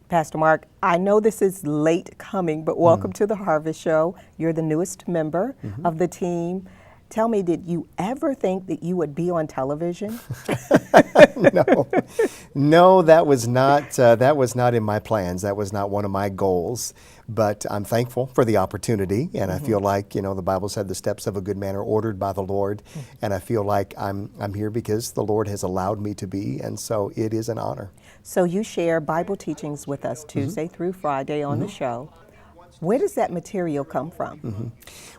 Pastor Mark, I know this is late coming, but welcome to the Harvest Show. You're the newest member of the team. Tell me, did you ever think that you would be on television? No, that was not in my plans. That was not one of my goals. But I'm thankful for the opportunity, and I feel like, the Bible said the steps of a good man are ordered by the Lord, and I feel like I'm here because the Lord has allowed me to be, and so it is an honor. So you share Bible teachings with us Tuesday through Friday on the show. Where does that material come from?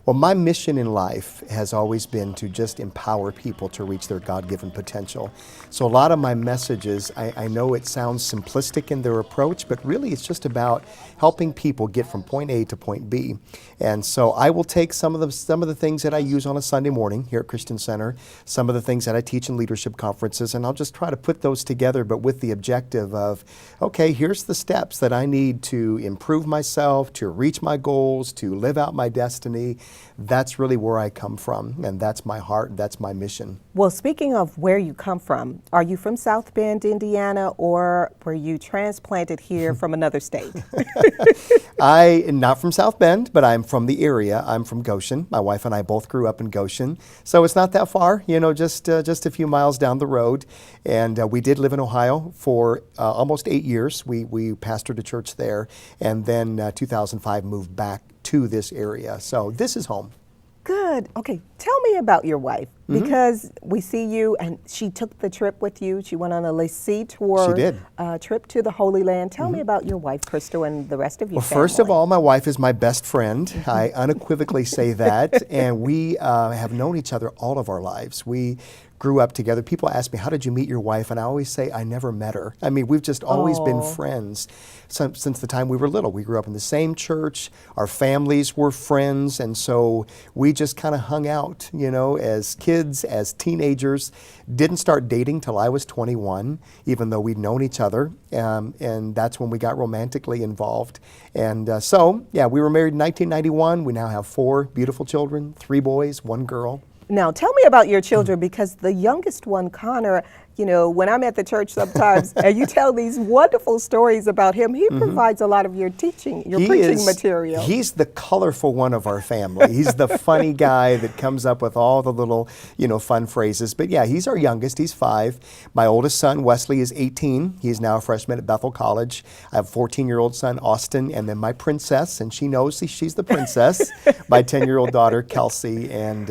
Well, my mission in life has always been to just empower people to reach their God-given potential. So a lot of my messages, I know it sounds simplistic in their approach, but really it's just about helping people get from point A to point B. And so I will take some of the things that I use on a Sunday morning here at Christian Center, some of the things that I teach in leadership conferences, and I'll just try to put those together, but with the objective of, okay, here's the steps that I need to improve myself, to reach my goals, to live out my destiny. That's really where I come from, and that's my heart, that's my mission. Well, speaking of where you come from, are you from South Bend, Indiana, or were you transplanted here from another state? I'm not from South Bend, but I'm from the area. I'm from Goshen. My wife and I both grew up in Goshen, so it's not that far, just a few miles down the road. And we did live in Ohio for almost 8 years. We pastored a church there, and then 2005 moved back to this area. So this is home. Good. Okay, tell me about your wife, because we see you, and she took the trip with you. She went on a LeSEA tour. She did. Trip to the Holy Land. Tell me about your wife, Crystal, and the rest of your family. Well, first of all, my wife is my best friend. I unequivocally say that, and we have known each other all of our lives. We grew up together. People ask me, how did you meet your wife? And I always say, I never met her. I mean, we've just always been friends since the time we were little. We grew up in the same church. Our families were friends. And so we just kind of hung out, as kids, as teenagers. Didn't start dating till I was 21, even though we'd known each other. And that's when we got romantically involved. And we were married in 1991. We now have 4 beautiful children, 3 boys, 1 girl. Now, tell me about your children, because the youngest one, Connor, when I'm at the church sometimes, and you tell these wonderful stories about him, he provides a lot of your preaching material. He's the colorful one of our family. He's the funny guy that comes up with all the little, fun phrases. But yeah, he's our youngest. He's 5. My oldest son, Wesley, is 18. He's now a freshman at Bethel College. I have a 14-year-old son, Austin, and then my princess, and she knows she's the princess, my 10-year-old daughter, Kelsey, and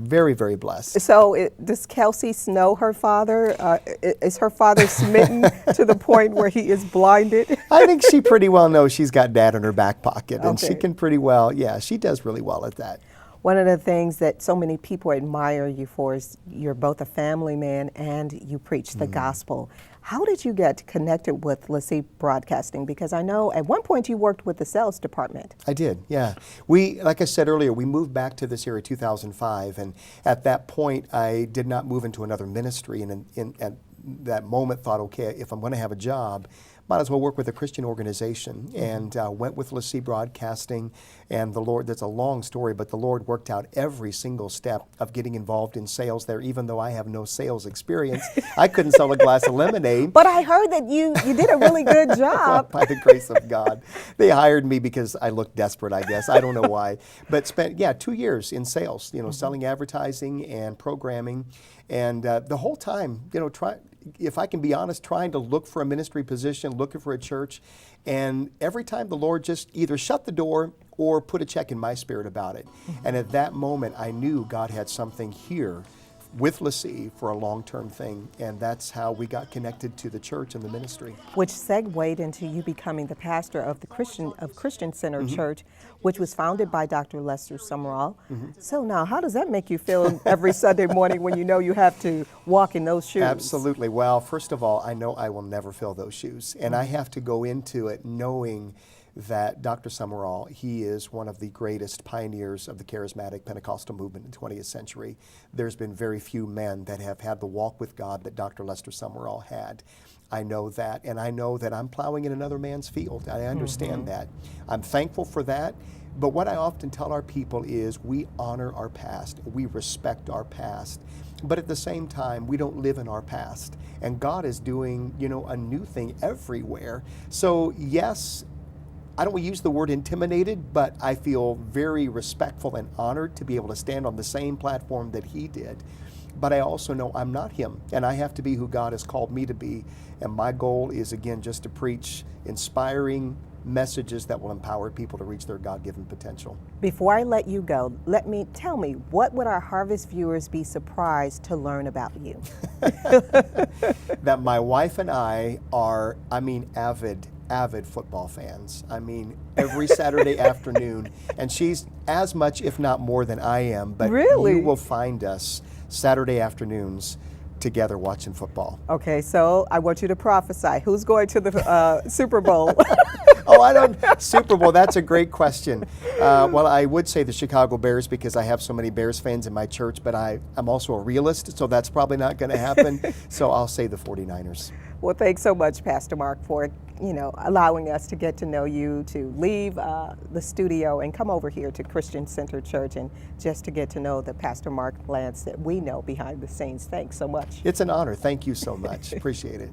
very, very blessed. So does Kelsey know her father? Is her father smitten to the point where he is blinded? I think she pretty well knows she's got dad in her back pocket, and she can pretty well, she does really well at that. One of the things that so many people admire you for is you're both a family man and you preach the gospel. How did you get connected with LeSEA Broadcasting? Because I know at one point you worked with the sales department. I did, yeah. Like I said earlier, we moved back to this area 2005, and at that point I did not move into another ministry, and at that moment thought, okay, if I'm going to have a job, might as well work with a Christian organization, and went with LeSEA Broadcasting, and the Lord, that's a long story, but the Lord worked out every single step of getting involved in sales there, even though I have no sales experience. I couldn't sell a glass of lemonade. But I heard that you did a really good job. By the grace of God. They hired me because I looked desperate, I guess. I don't know why. But spent, 2 years in sales, selling advertising and programming, and the whole time, if I can be honest, trying to look for a ministry position, looking for a church, and every time the Lord just either shut the door or put a check in my spirit about it. And at that moment, I knew God had something here with LeSEA for a long-term thing, and that's how we got connected to the church and the ministry. Which segued into you becoming the pastor of the Christian Center Church, which was founded by Dr. Lester Summerall. So now, how does that make you feel every Sunday morning when you know you have to walk in those shoes? Absolutely. Well, first of all, I know I will never fill those shoes, and I have to go into it knowing that Dr. Summerall, he is one of the greatest pioneers of the charismatic Pentecostal movement in the 20th century. There's been very few men that have had the walk with God that Dr. Lester Summerall had. I know that, and I know that I'm plowing in another man's field. I understand that. I'm thankful for that. But what I often tell our people is we honor our past, we respect our past, but at the same time, we don't live in our past. And God is doing, a new thing everywhere. So yes, I don't use the word intimidated, but I feel very respectful and honored to be able to stand on the same platform that he did. But I also know I'm not him, and I have to be who God has called me to be. And my goal is, again, just to preach inspiring messages that will empower people to reach their God-given potential. Before I let you go, tell me, what would our Harvest viewers be surprised to learn about you? That my wife and I are, avid football fans. Every Saturday afternoon, and she's as much, if not more, than I am. But Really? You will find us Saturday afternoons together watching football. Okay, so I want you to prophesy. Who's going to the Super Bowl? Super Bowl, that's a great question. Well, I would say the Chicago Bears because I have so many Bears fans in my church, but I'm also a realist, so that's probably not going to happen. So I'll say the 49ers. Well, thanks so much, Pastor Mark, for allowing us to get to know you, to leave the studio and come over here to Christian Center Church and just to get to know the Pastor Mark Lantz that we know behind the scenes. Thanks so much. It's an honor. Thank you so much. Appreciate it.